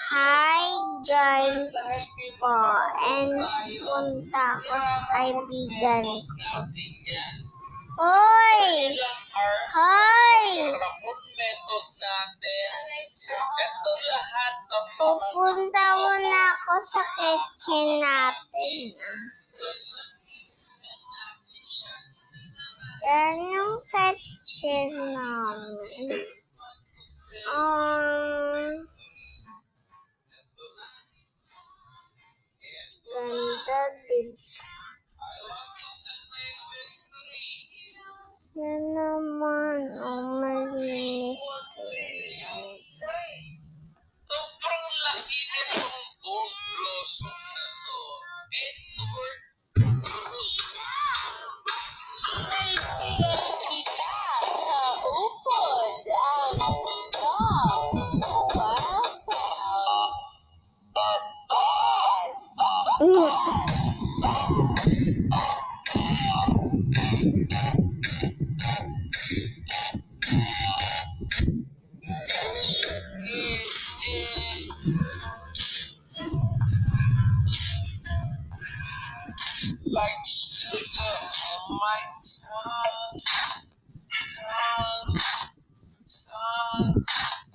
Hi guys po, and punta ko sa kaibigan ko. Hoy! Hoy! Pupunta muna ako sa kitchen natin. Yan yung kitchen namin. Ganda din. Yan naman, malinis. Sobrang laki nitong door blossom na to. Kita kaupod ang wow sounds the best. Like sugar on my tongue,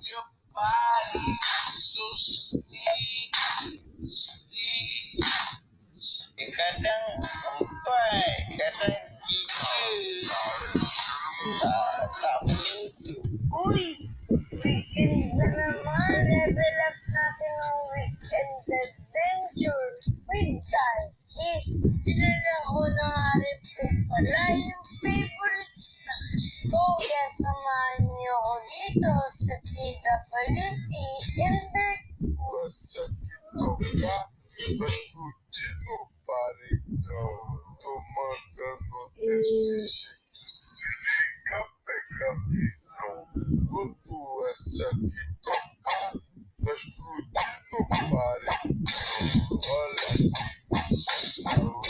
your body so sweet. Kadang empat, kadang tiga, tak begitu. Uy! Weekend na naman. Level up natin ang weekend adventure with Talkis. Dinala ko na nga rin po pala yung favorite snacks ko. Kaya samahan niyo ko dito sa KWT Inver. Masakit to ba? Dito pa rin tumatano decision. Kape-kape so butuwa sakit to pa. Basta dito pa rin wala. Ano?